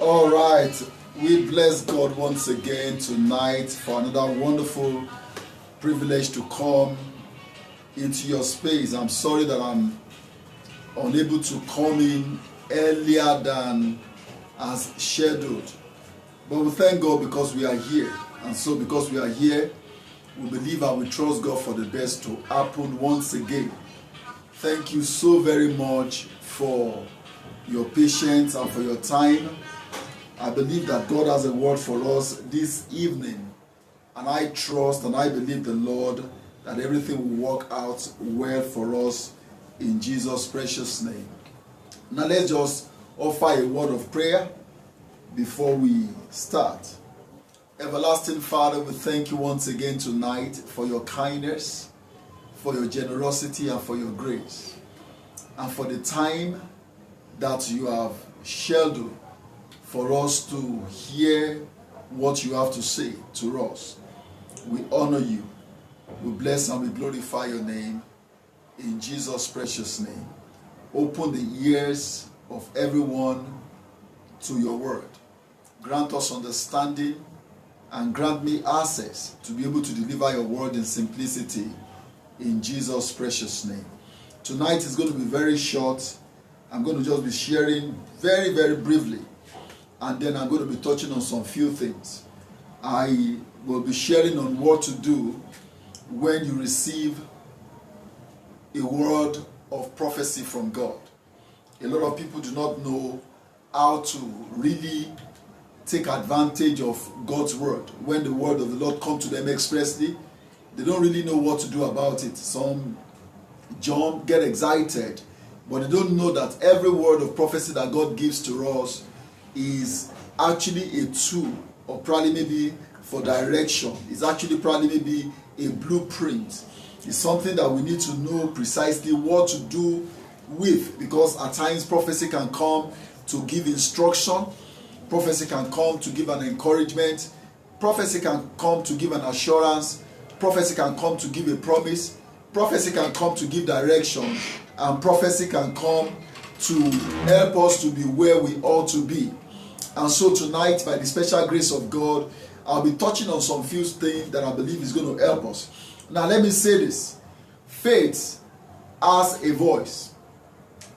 All right, we bless God once again tonight for another wonderful privilege to come into your space. I'm sorry that I'm unable to come in earlier than as scheduled, but we thank God because we are here. And so because we are here, we believe and we trust God for the best to happen once again. Thank you so very much for your patience and for your time. I believe that God has a word for us this evening, and I trust and I believe the Lord that everything will work out well for us in Jesus' precious name. Now let's just offer a word of prayer before we start. Everlasting Father, we thank you once again tonight for your kindness, for your generosity, and for your grace, and for the time that you have scheduled for us to hear what you have to say to us. We honor you. We bless and we glorify your name in Jesus' precious name. Open the ears of everyone to your word. Grant us understanding and grant me access to be able to deliver your word in simplicity in Jesus' precious name. Tonight is going to be very short. I'm going to just be sharing very, very briefly, and then I'm going to be touching on some few things. I will be sharing on what to do when you receive a word of prophecy from God. A lot of people do not know how to really take advantage of God's word. When the word of the Lord comes to them expressly, they don't really know what to do about it. Some jump, get excited, but they don't know that every word of prophecy that God gives to us is actually a tool, or probably maybe for direction. It's actually probably maybe a blueprint. It's something that we need to know precisely what to do with, because at times prophecy can come to give instruction, prophecy can come to give an encouragement, prophecy can come to give an assurance, prophecy can come to give a promise, prophecy can come to give direction, and prophecy can come to help us to be where we ought to be. And so tonight, by the special grace of God, I'll be touching on some few things that I believe is going to help us. Now let me say this. Faith has a voice,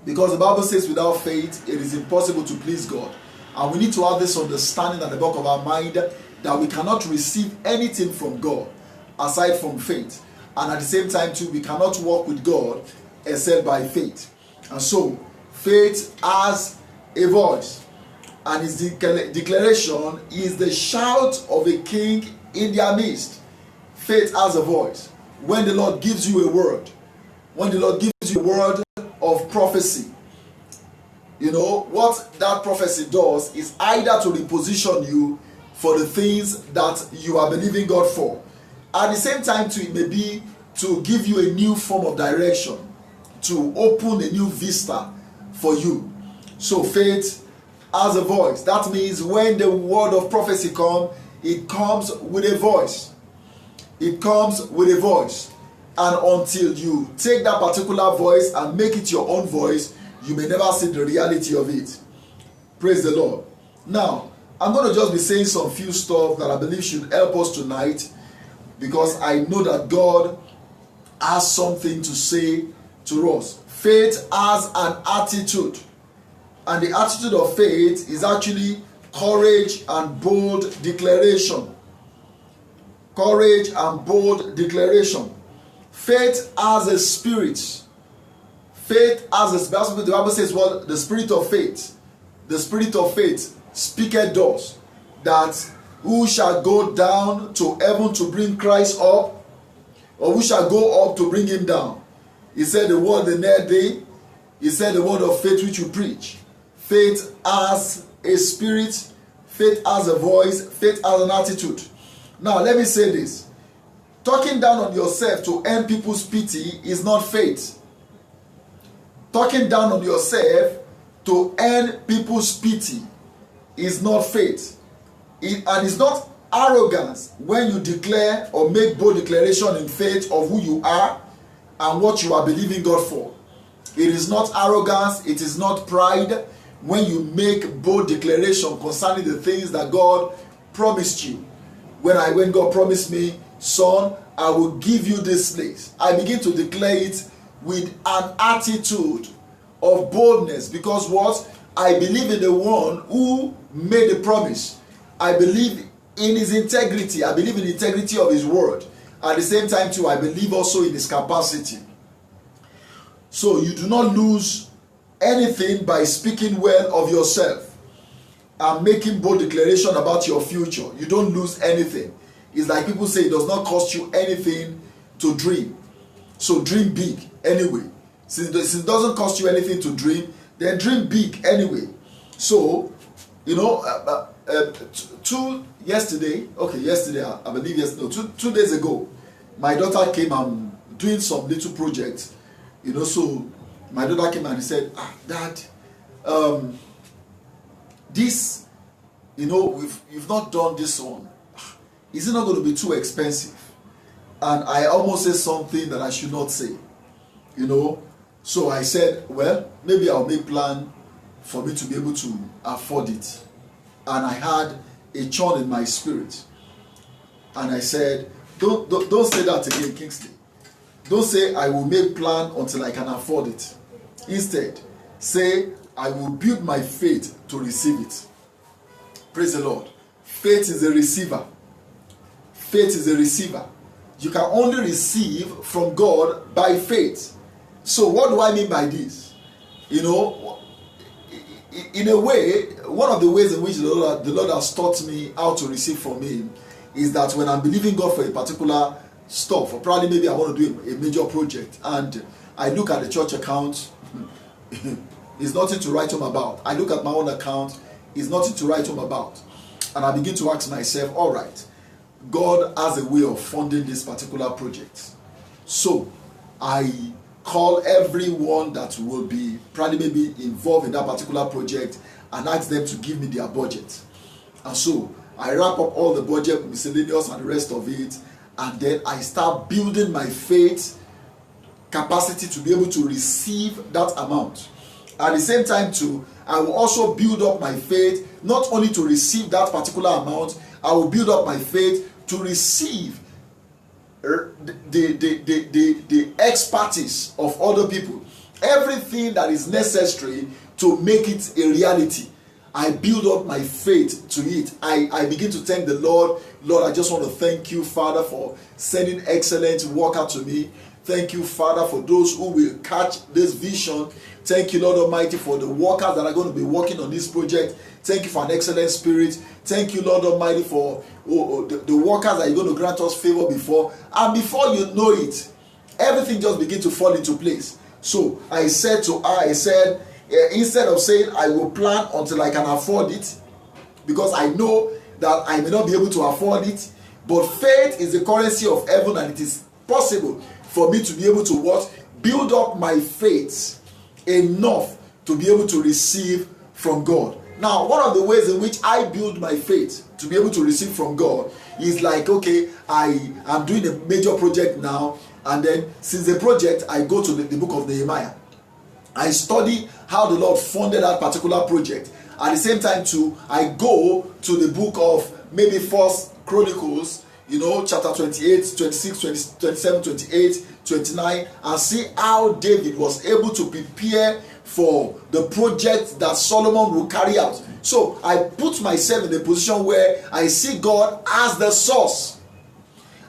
because the Bible says without faith it is impossible to please God. And we need to have this understanding at the back of our mind that we cannot receive anything from God aside from faith. And at the same time too, we cannot walk with God except by faith. And so faith has a voice, and his declaration is the shout of a king in their midst. Faith has a voice. When the Lord gives you a word, when the Lord gives you a word of prophecy, you know what that prophecy does is either to reposition you for the things that you are believing God for. At the same time too, it may be to give you a new form of direction, to open a new vista for you. So faith has a voice. That means when the word of prophecy comes, it comes with a voice. It comes with a voice. And until you take that particular voice and make it your own voice, you may never see the reality of it. Praise the Lord. Now, I'm going to just be saying some few stuff that I believe should help us tonight, because I know that God has something to say to us. Faith has an attitude, and the attitude of faith is actually courage and bold declaration. Courage and bold declaration. Faith has a spirit. Faith has a spirit. The Bible says, well, the spirit of faith speaketh thus, that who shall go down to heaven to bring Christ up, or who shall go up to bring him down? He said the word the next day. He said the word of faith which you preach. Faith has a spirit. Faith has a voice. Faith has an attitude. Now let me say this. Talking down on yourself to earn people's pity is not faith. Talking down on yourself to earn people's pity is not faith. And it's not arrogance when you declare or make bold declaration in faith of who you are and what you are believing God for. It is not arrogance, it is not pride when you make bold declaration concerning the things that God promised you. When God promised me, son, I will give you this place, I begin to declare it with an attitude of boldness, because what? I believe in the one who made the promise. I believe in his integrity. I believe in the integrity of his word. At the same time too, I believe also in his capacity. So you do not lose anything by speaking well of yourself and making bold declaration about your future. You don't lose anything. It's like people say, it does not cost you anything to dream. So dream big anyway. Since it doesn't cost you anything to dream, then dream big anyway. So, you know, yesterday, I believe yesterday, 2 days ago, my daughter came and doing some little project, you know, so my daughter came and he said, Dad, this, you know, you've not done this one. Is it not going to be too expensive? And I almost said something that I should not say, you know. So I said, well, maybe I'll make plan for me to be able to afford it. And I had a churn in my spirit. And I said, don't say that again, Kingsley. Don't say I will make plan until I can afford it. Instead, say I will build my faith to receive it. Praise the Lord. Faith is a receiver. Faith is a receiver. You can only receive from God by faith. So what do I mean by this? You know, in a way, one of the ways in which the Lord has taught me how to receive from Him is that when I'm believing God for a particular stuff, or probably maybe I want to do a major project, and I look at the church account, it's nothing to write home about. I look at my own account, it's nothing to write home about. And I begin to ask myself, all right, God has a way of funding this particular project. So I call everyone that will be probably maybe involved in that particular project and ask them to give me their budget. And so I wrap up all the budget, miscellaneous and the rest of it, and then I start building my faith capacity to be able to receive that amount. At the same time too, I will also build up my faith not only to receive that particular amount, I will build up my faith to receive the expertise of other people. Everything that is necessary to make it a reality, I build up my faith to it. I begin to thank the Lord. Lord, I just want to thank you, Father, for sending excellent worker to me. Thank you, Father, for those who will catch this vision. Thank you, Lord Almighty, for the workers that are going to be working on this project. Thank you for an excellent spirit. Thank you, Lord Almighty, for the workers that you're going to grant us favor before. And before you know it, everything just begins to fall into place. So I said to her, instead of saying I will plan until I can afford it, because I know that I may not be able to afford it, but faith is the currency of heaven, and it is possible for me to be able to what? Build up my faith enough to be able to receive from God. Now, one of the ways in which I build my faith to be able to receive from God is like, okay, I am doing a major project now, and then since the project, I go to the book of Nehemiah. I study how the Lord funded that particular project. At the same time too, I go to the book of maybe First Chronicles, you know, chapter 28, 26, 20, 27, 28, 29, and see how David was able to prepare for the project that Solomon will carry out. So I put myself in a position where I see God as the source.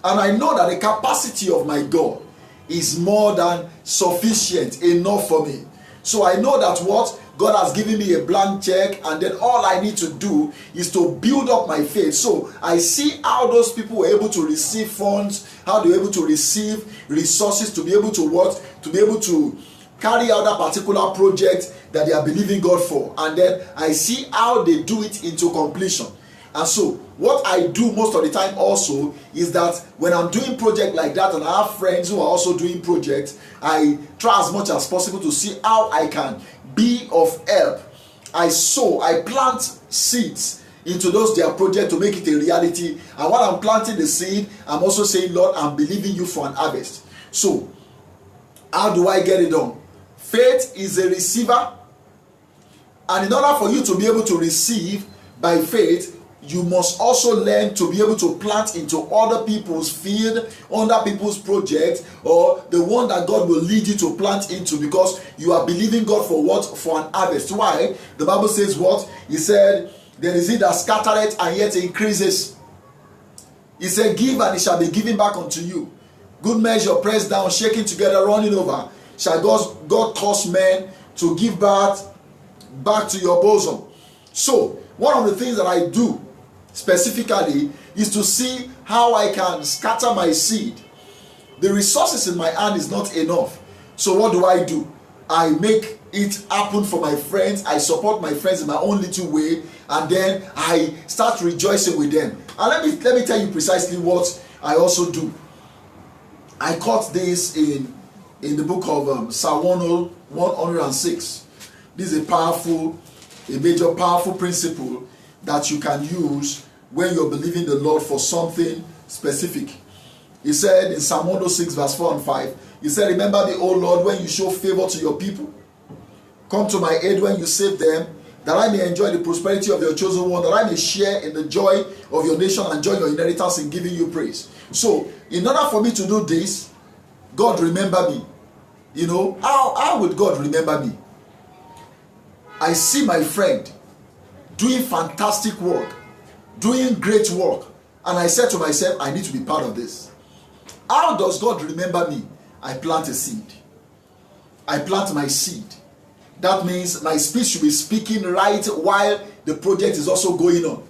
And I know that the capacity of my God is more than sufficient enough for me. So I know that what? God has given me a blank check, and then all I need to do is to build up my faith. So I see how those people were able to receive funds, how they were able to receive resources to be able to what? To be able to carry out that particular project that they are believing God for. And then I see how they do it into completion. And so what I do most of the time also is that when I'm doing project like that, and I have friends who are also doing projects, I try as much as possible to see how I can be of help. I plant seeds into their project to make it a reality. And while I'm planting the seed, I'm also saying, Lord, I'm believing you for an harvest. So how do I get it done? Faith is a receiver, And in order for you to be able to receive by faith, you must also learn to be able to plant into other people's field, other people's project, or the one that God will lead you to plant into, because you are believing God for what? For an harvest. Why? The Bible says what? He said, there is it that scattereth and yet increases. He said, give and it shall be given back unto you. Good measure, pressed down, shaking together, running over. Shall God cause men to give back to your bosom. So, one of the things that I do specifically is to see how I can scatter my seed. The resources in my hand is not enough. So what do? I make it happen for my friends. I support my friends in my own little way, and then I start rejoicing with them. And let me tell you precisely what I also do. I caught this in the book of Psalm 106. This is a major powerful principle that you can use when you're believing the Lord for something specific. He said in Psalm 106 verse 4 and 5, he said, remember me, O Lord, when you show favor to your people. Come to my aid when you save them, that I may enjoy the prosperity of your chosen one, that I may share in the joy of your nation and join your inheritance in giving you praise. So, in order for me to do this, God remember me. You know, how would God remember me? I see my friend doing fantastic work, doing great work, and I said to myself, I need to be part of this. How does God remember me? I plant a seed. I plant my seed. That means my speech should be speaking right while the project is also going on.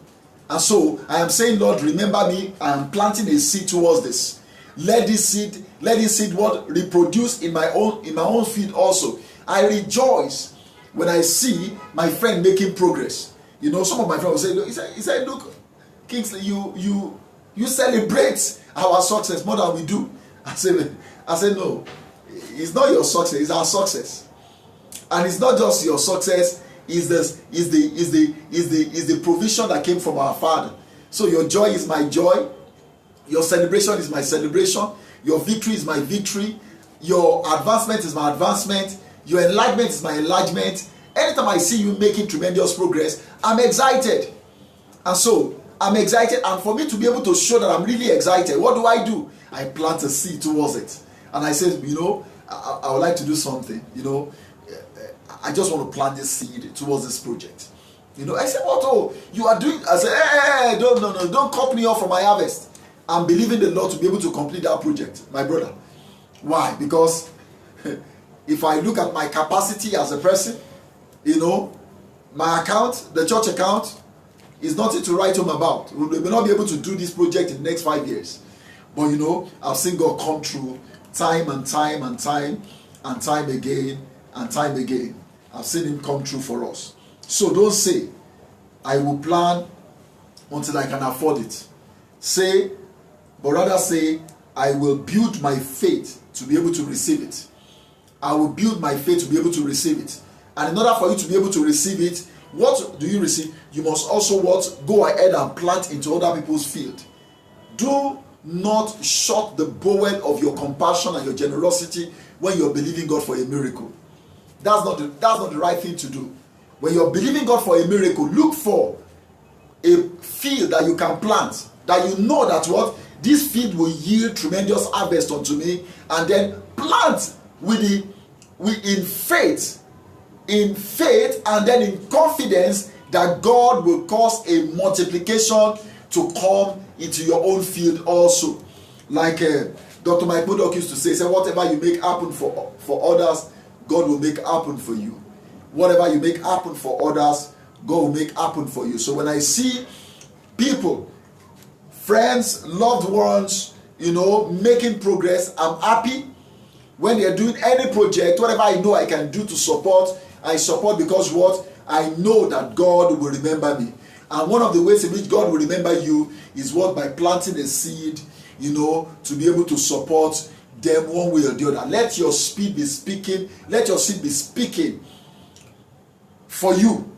And so I am saying, Lord, remember me. I am planting a seed towards this. Let this seed what reproduce in my own field also. I rejoice when I see my friend making progress. You know, some of my friends will say, he said, look, Kingsley, you celebrate our success more than we do. I said, no, it's not your success, it's our success. And it's not just your success, is the provision that came from our Father. So your joy is my joy, your celebration is my celebration, your victory is my victory, your advancement is my advancement, your enlargement is my enlargement. Anytime I see you making tremendous progress, I'm excited. And so I'm excited, and for me to be able to show that I'm really excited, what do? I plant a seed towards it. And I said, you know, I would like to do something, you know. I just want to plant this seed towards this project. You know, I said, what? Oh, you are doing? I said, hey, don't cut me off from my harvest. I'm believing the Lord to be able to complete that project, my brother. Why? Because if I look at my capacity as a person, you know, my account, the church account, is nothing to write home about. We will not be able to do this project in the next 5 years. But you know, I've seen God come through time and time and time and time again and time again. I've seen him come through for us. So don't say, I will plan until I can afford it. But rather say, I will build my faith to be able to receive it. I will build my faith to be able to receive it. And in order for you to be able to receive it, what do you receive? You must also what? Go ahead and plant into other people's field. Do not shut the bowel of your compassion and your generosity when you're believing God for a miracle. That's not the right thing to do. When you're believing God for a miracle, look for a field that you can plant, that you know that what? This field will yield tremendous harvest unto me, and then plant in faith, and then in confidence that God will cause a multiplication to come into your own field also. Like Dr. Mike Murdock used to say, whatever you make happen for others, God will make happen for you. Whatever you make happen for others, God will make happen for you. So when I see people, friends, loved ones, you know, making progress, I'm happy. When they're doing any project, whatever I know I can do to support, I support, because what? I know that God will remember me. And one of the ways in which God will remember you is what? By planting a seed, you know, to be able to support them one way or the other. Let your seed be speaking. Let your seed be speaking for you.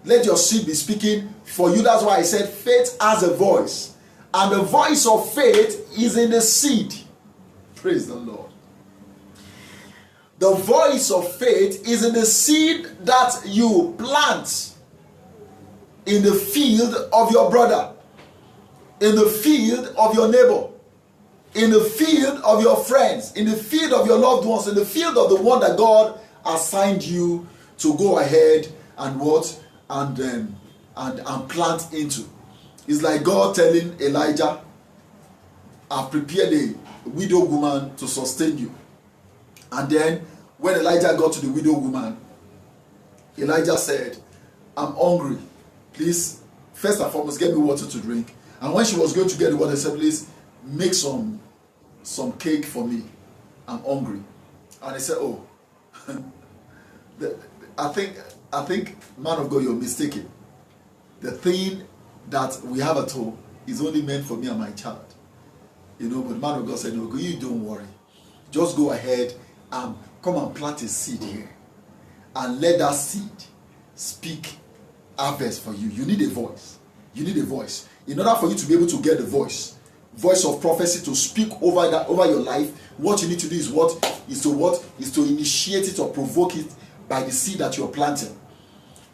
Let your seed be speaking for you. That's why I said faith has a voice. And the voice of faith is in the seed. Praise the Lord. The voice of faith is in the seed that you plant in the field of your brother, in the field of your neighbor, in the field of your friends, in the field of your loved ones, in the field of the one that God assigned you to go ahead and what? And plant into. It's like God telling Elijah, I've prepared a widow woman to sustain you. And then when Elijah got to the widow woman, Elijah said, I'm hungry. Please, first and foremost, get me water to drink. And when she was going to get the water, she said, please make some cake for me. I'm hungry. And he said, oh, I think, man of God, you're mistaken. The thing that we have at home is only meant for me and my child. But the man of God said, no, you don't worry. Just go ahead and come and plant a seed here. And let that seed speak harvest for you. You need a voice. You need a voice. In order for you to be able to get the voice of prophecy to speak over your life, what you need to do is to initiate it or provoke it by the seed that you are planting.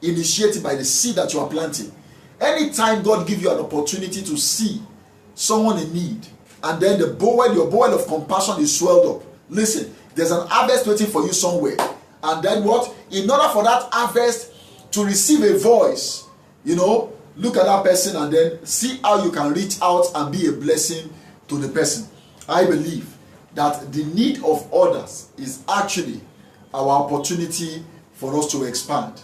Initiate it by the seed that you are planting. Anytime God gives you an opportunity to see someone in need, and then your bowl of compassion is swelled up. Listen, there's an harvest waiting for you somewhere. And then what? In order for that harvest to receive a voice, look at that person and then see how you can reach out and be a blessing to the person. I believe that the need of others is actually our opportunity for us to expand.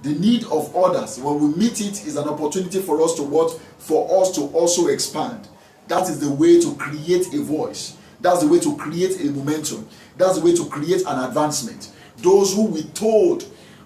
The need of others, when we meet it, is an opportunity for us to what? For us to also expand. That is the way to create a voice. That's the way to create a momentum. That's the way to create an advancement. Those who withhold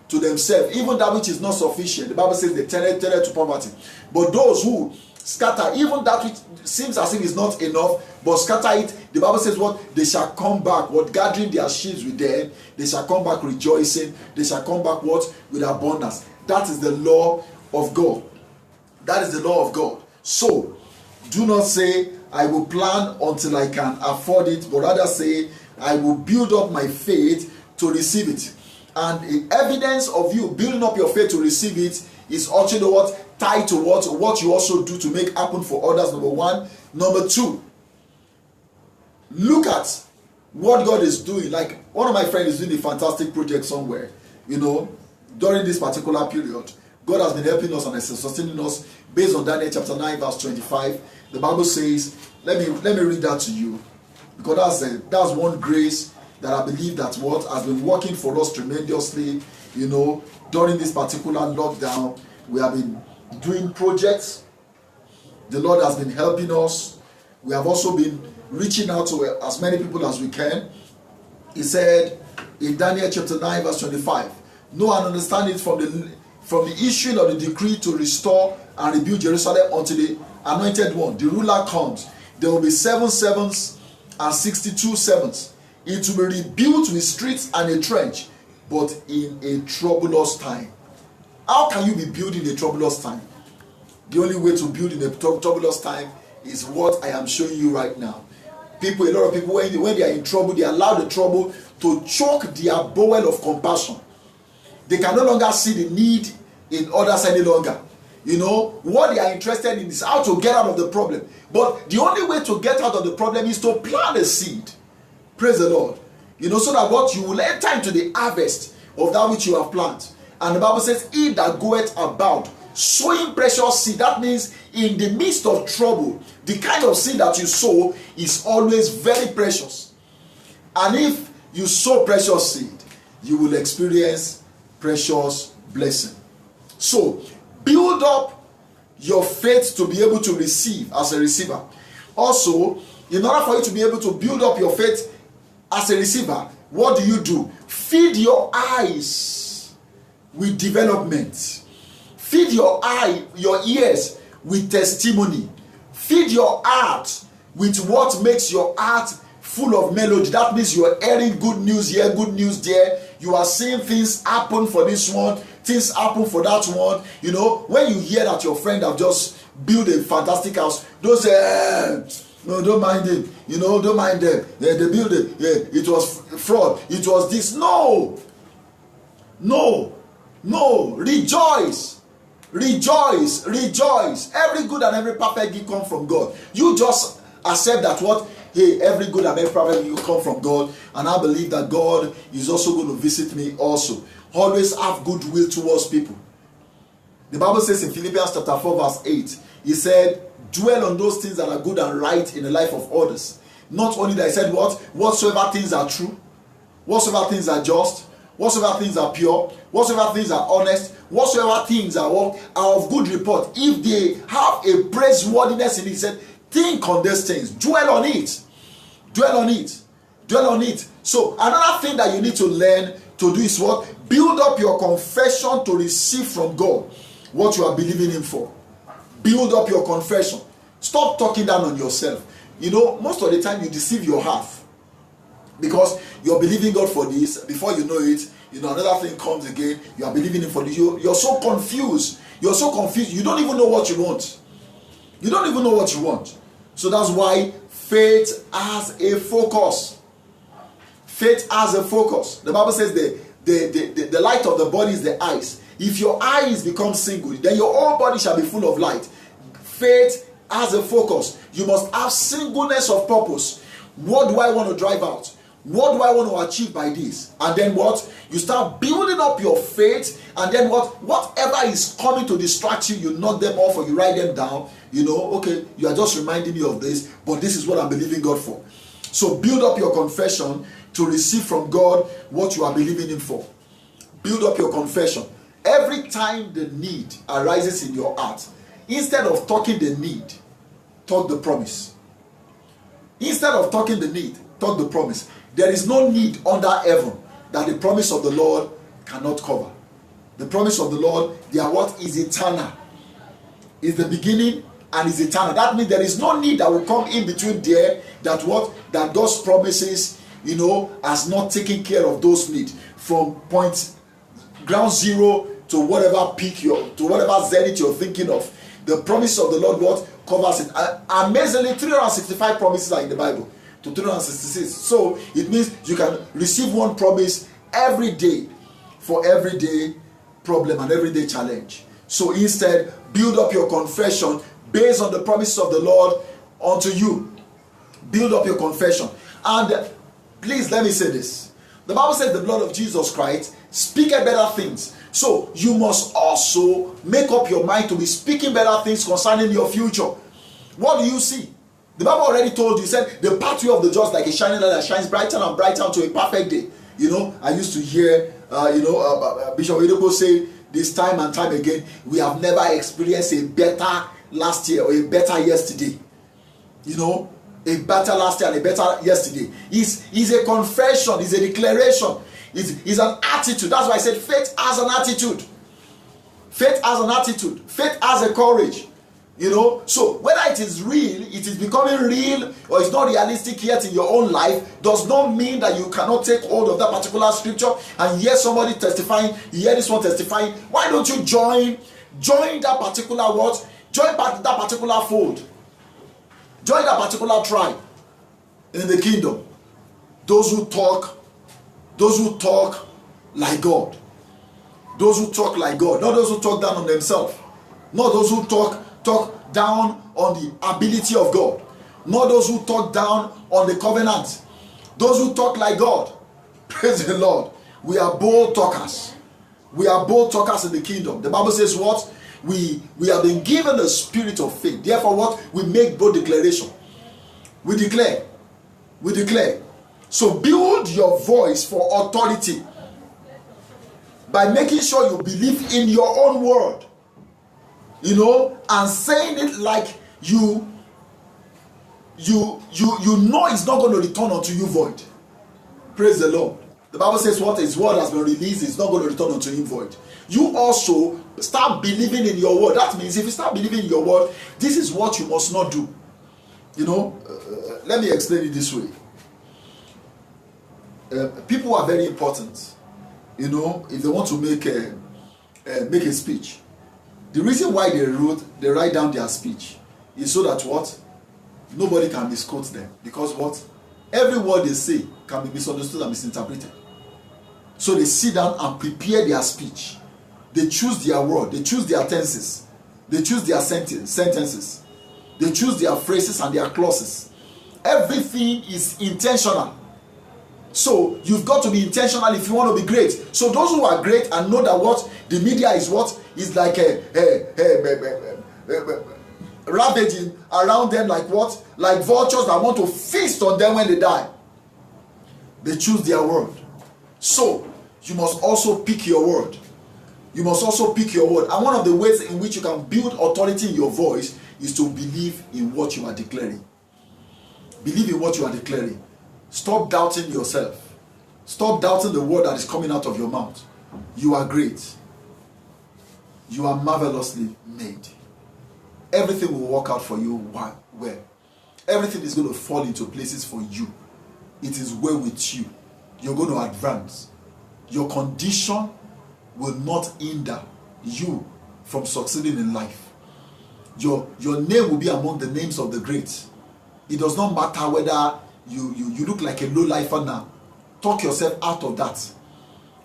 to themselves, even that which is not sufficient, the Bible says they turn it to poverty. But those who scatter, even that which seems as if it's not enough, but scatter it, the Bible says what? They shall come back, what? Gathering their sheaves with them, they shall come back rejoicing, they shall come back what? With abundance. That is the law of God. That is the law of God. So, do not say, I will plan until I can afford it, but rather say, I will build up my faith to receive it. And the evidence of you building up your faith to receive it is actually what? Tied to what you also do to make happen for others, number one. Number two, look at what God is doing. Like one of my friends is doing a fantastic project somewhere, during this particular period. God has been helping us and sustaining us based on Daniel chapter 9 verse 25. The Bible says, let me read that to you, because that's one grace that I believe that what has been working for us tremendously. During this particular lockdown, we have been doing projects. The Lord has been helping us. We have also been reaching out to as many people as we can. He said in Daniel chapter 9 verse 25, know and understand it from the issuing of the decree to restore and rebuild Jerusalem unto the anointed one, the ruler comes. There will be 7 sevens and 62 sevens. It will be rebuilt with streets and a trench, but in a troublous time. How can you be building a troublous time? The only way to build in a troublous time is what I am showing you right now. A lot of people, when they are in trouble, they allow the trouble to choke their bowl of compassion. They can no longer see the need in others any longer. What they are interested in is how to get out of the problem. But the only way to get out of the problem is to plant a seed. Praise the Lord. So that what you will enter into the harvest of that which you have planted. And the Bible says, he that goeth about sowing precious seed. That means in the midst of trouble, the kind of seed that you sow is always very precious. And if you sow precious seed, you will experience precious blessing. So, build up your faith to be able to receive as a receiver. Also, in order for you to be able to build up your faith as a receiver, what do? Feed your eyes with development. Feed your ears with testimony. Feed your heart with what makes your heart full of melody. That means you are hearing good news here, good news there. You are seeing things happen for this one, things happen for that one. When you hear that your friend have just built a fantastic house, don't say, No, don't mind him. Don't mind them. The building, it was fraud. It was this. No. Rejoice. Every good and every perfect gift come from God. You just accept that every good and every perfect gift come from God, and I believe that God is also going to visit me also. Always have goodwill towards people. The Bible says in Philippians chapter 4 verse 8, he said, dwell on those things that are good and right in the life of others. Not only that, he said whatsoever things are true, whatsoever things are just, whatsoever things are pure, whatsoever things are honest, whatsoever things are of good report, if they have a praiseworthiness in it, he said, think on these things, dwell on it. So another thing that you need to learn to do is what? Build up your confession to receive from God what you are believing him for. Build up your confession. Stop talking down on yourself. Most of the time you deceive your heart because you're believing God for this. Before you know it, another thing comes again. You are believing him for this. You're so confused. You don't even know what you want. So that's why faith has a focus. The Bible says the light of the body is the eyes. If your eyes become single, then your whole body shall be full of light. Faith has a focus. You must have singleness of purpose. What do I want to drive out? What do I want to achieve by this? And then what? You start building up your faith, and then whatever is coming to distract you, you knock them off or you write them down. Okay, you are just reminding me of this, but this is what I'm believing God for. So build up your confession to receive from God what you are believing him for. Build up your confession. Every time the need arises in your heart, instead of talking the need, talk the promise. Instead of talking the need, talk the promise. There is no need under heaven that the promise of the Lord cannot cover. The promise of the Lord, they are what is eternal. Is the beginning and is eternal. That means there is no need that will come in between there that God's promises, has not taken care of those needs from point ground zero to whatever peak to whatever zenith you're thinking of. The promise of the Lord covers it. Amazingly, 365 promises are in the Bible to 366. So it means you can receive one promise every day for everyday problem and everyday challenge. So instead, build up your confession based on the promises of the Lord unto you. Build up your confession. And please let me say this. The Bible says the blood of Jesus Christ speaketh better things. So you must also make up your mind to be speaking better things concerning your future. What do you see? The Bible already told you, said the pathway of the just like a shining light that shines brighter and brighter unto a perfect day. I used to hear Bishop Oyedepo say this time and time again, we have never experienced a better last year or a better yesterday. A better last year and a better yesterday. Is a confession, is a declaration, is an attitude. That's why I said faith has an attitude. Faith has an attitude. Faith has a courage. So whether it is real, it is becoming real, or it's not realistic yet in your own life, does not mean that you cannot take hold of that particular scripture and hear somebody testifying, you hear this one testifying. Why don't you join that particular word, join that particular fold, join that particular tribe in the kingdom? Those who talk like God. Those who talk like God, not those who talk down on themselves, not those who talk down on the ability of God, not those who talk down on the covenant. Those who talk like God. Praise the Lord. We are bold talkers. We are bold talkers in the kingdom. The Bible says what? We have been given the spirit of faith. Therefore what? We make bold declaration. We declare. So build your voice for authority by making sure you believe in your own word. And saying it like you know it's not going to return unto you void. Praise the Lord. The Bible says what his word has been released is not going to return unto him void. You also start believing in your word. That means if you start believing in your word, this is what you must not do. Let me explain it this way. People are very important. If they want to make a speech. The reason why they write down their speech is so that what? nobody can misquote them, because what? Every word they say can be misunderstood and misinterpreted. So they sit down and prepare their speech. They choose their word, they choose their tenses, they choose their sentences, they choose their phrases and their clauses. Everything is intentional. So you've got to be intentional if you want to be great. So those who are great and know that what the media is, what is like ravaging around them, like what? Like vultures that want to feast on them when they die. They choose their word. So you must also pick your word. You must also pick your word. And one of the ways in which you can build authority in your voice is to believe in what you are declaring. Believe in what you are declaring. Stop doubting yourself. Stop doubting the word that is coming out of your mouth. You are great. You are marvelously made. Everything will work out for you well. Everything is going to fall into places for you. It is well with you. You're going to advance. Your condition will not hinder you from succeeding in life. Your name will be among the names of the great. It does not matter whether you look like a low-lifer now. Talk yourself out of that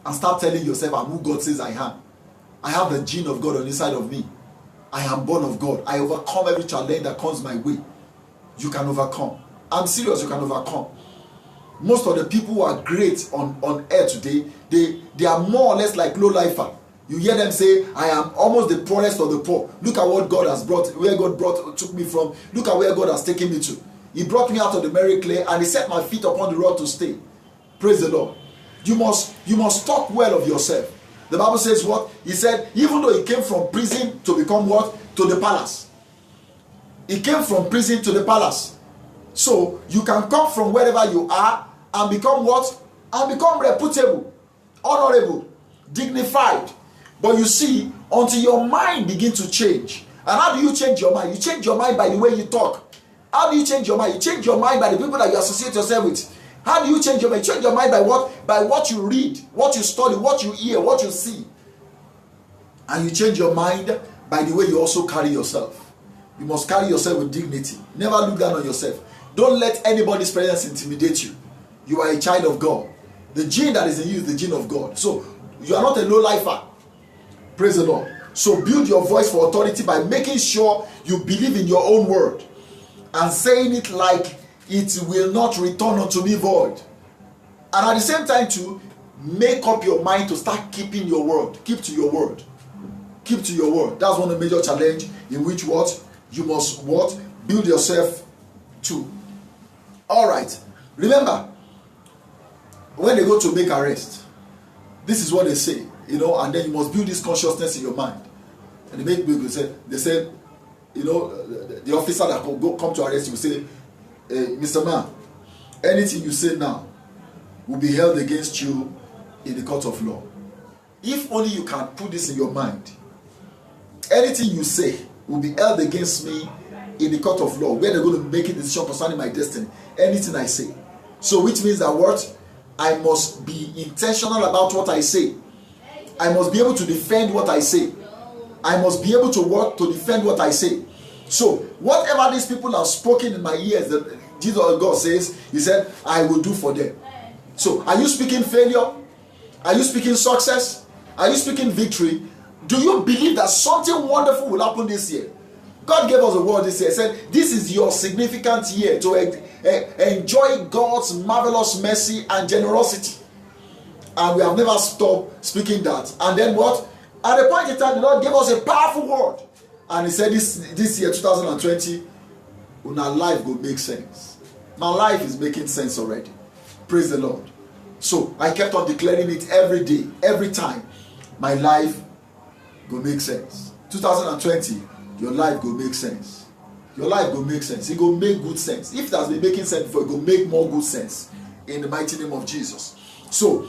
and start telling yourself, I'm who God says I am. I have the gene of God on the inside of me. I am born of God. I overcome every challenge that comes my way. You can overcome. I'm serious, you can overcome. Most of the people who are great on air today, they are more or less like low-lifer. You hear them say, I am almost the poorest of the poor. Look at what God has brought, where God took me from. Look at where God has taken me to. He brought me out of the merry clay and he set my feet upon the rock to stay. Praise the Lord. You must talk well of yourself. The Bible says what? He said, even though he came from prison to become what? To the palace. He came from prison to the palace. So you can come from wherever you are and become what? And become reputable, honorable, dignified. But you see, until your mind begins to change. And how do you change your mind? You change your mind by the way you talk. How do you change your mind? You change your mind by the people that you associate yourself with. How do you change your mind? You change your mind by what? By what you read, what you study, what you hear, what you see. And you change your mind by the way you also carry yourself. You must carry yourself with dignity. Never look down on yourself. Don't let anybody's presence intimidate you. You are a child of God. The gene that is in you is the gene of God. So you are not a low-lifer. Praise the Lord. So build your voice for authority by making sure you believe in your own word and saying it like it will not return unto me void. And at the same time to make up your mind to start keeping your word. Keep to your word. Keep to your word. That's one of the major challenges in which what? You must what? Build yourself to. Alright. Remember, when they go to make arrest, this is what they say, you know, and then you must build this consciousness in your mind. And they make people say, you know, the officer that come to arrest you will say, Mr. Man, anything you say now will be held against you in the court of law. If only you can put this in your mind, anything you say will be held against me in the court of law, where they're going to make a decision concerning my destiny. Anything I say. So which means that what? I must be intentional about what I say. I must be able to defend what I say. I must be able to work to defend what I say. So whatever these people have spoken in my ears, that Jesus God says, he said, I will do for them. So are you speaking failure? Are you speaking success? Are you speaking victory? Do you believe that something wonderful will happen this year? God gave us a word this year. He said, this is your significant year to enjoy God's marvelous mercy and generosity. And we have never stopped speaking that. And then what? At the point in time, the Lord gave us a powerful word. And he said, this year, 2020, our life will make sense. My life is making sense already. Praise the Lord. So I kept on declaring it every day, every time. My life will make sense. 2020, your life will make sense. Your life will make sense. It will make good sense. If it has been making sense before, it will make more good sense. In the mighty name of Jesus. So,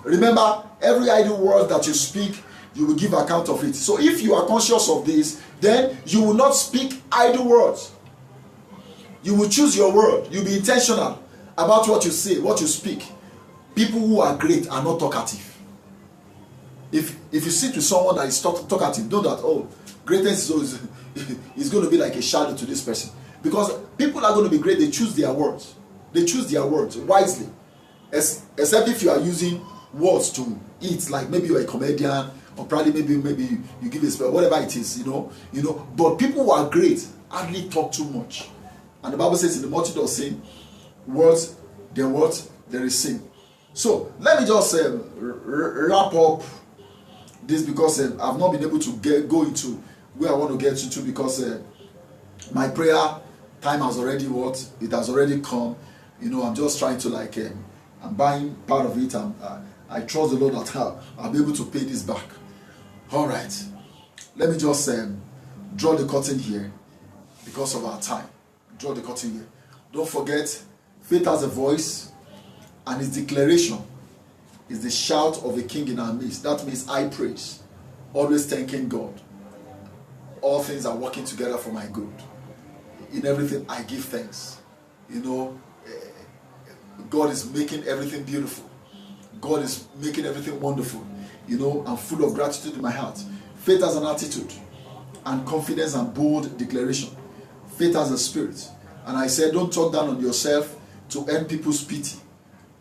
remember, every idle word that you speak, you will give account of it. So if you are conscious of this, then you will not speak idle words. You will choose your word. You'll be intentional about what you say, what you speak. People who are great are not talkative. If you sit with someone that is talkative, know that, oh, greatness is going to be like a shadow to this person. Because people are going to be great, they choose their words. They choose their words wisely. Except if you are using words to eat, like maybe you're a comedian, or probably maybe you give a spell, whatever it is, you know. But people who are great hardly talk too much. And the Bible says in the multitude of sin, words, there is sin. So let me just wrap up this, because I've not been able to go into where I want to get to, because my prayer time has already it has already come. You know, I'm just trying to I'm buying part of it, and I trust the Lord that I'll be able to pay this back. All right, let me just draw the curtain here because of our time. Draw the curtain here. Don't forget, faith has a voice, and its declaration is the shout of a king in our midst. That means I praise, always thanking God. All things are working together for my good. In everything I give thanks. You know, God is making everything beautiful. God is making everything wonderful. You know, I'm full of gratitude in my heart. Faith has an attitude, and confidence and bold declaration. Faith has a spirit. And I said, don't talk down on yourself to earn people's pity.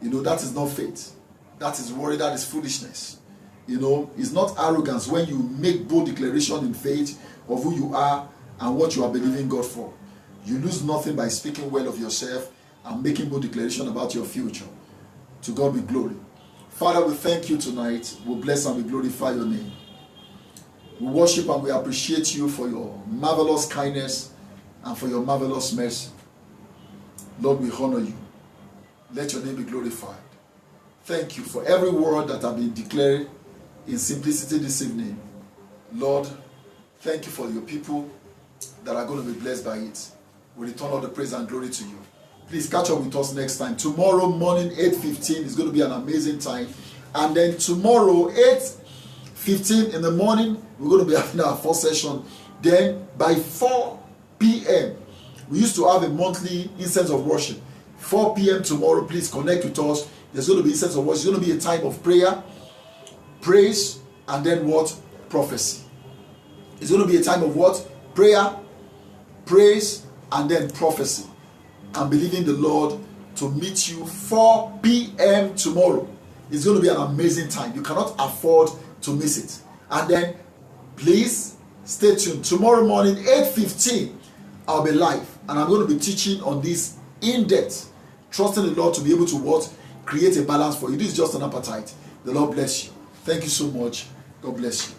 You know, that is not faith. That is worry, that is foolishness. You know, it's not arrogance when you make bold declaration in faith of who you are and what you are believing God for. You lose nothing by speaking well of yourself and making bold declaration about your future. To God be glory. Father, we thank you tonight. We bless and we glorify your name. We worship and we appreciate you for your marvelous kindness and for your marvelous mercy. Lord, we honor you. Let your name be glorified. Thank you for every word that has been declared in simplicity this evening. Lord, thank you for your people that are going to be blessed by it. We return all the praise and glory to you. Please catch up with us next time. Tomorrow morning, 8:15 is going to be an amazing time. And then tomorrow, 8:15 in the morning, we're going to be having our first session. Then by 4 p.m., we used to have a monthly incense of worship. 4 p.m. tomorrow, please connect with us. There's going to be incense of worship. It's going to be a time of prayer, praise, and then what? Prophecy. It's going to be a time of what? Prayer, praise, and then prophecy. I'm believing the Lord to meet you 4 p.m. tomorrow. It's going to be an amazing time. You cannot afford to miss it. And then, please stay tuned. Tomorrow morning, 8:15, I'll be live. And I'm going to be teaching on this in depth. Trusting the Lord to be able to what? Create a balance for you. This is just an appetite. The Lord bless you. Thank you so much. God bless you.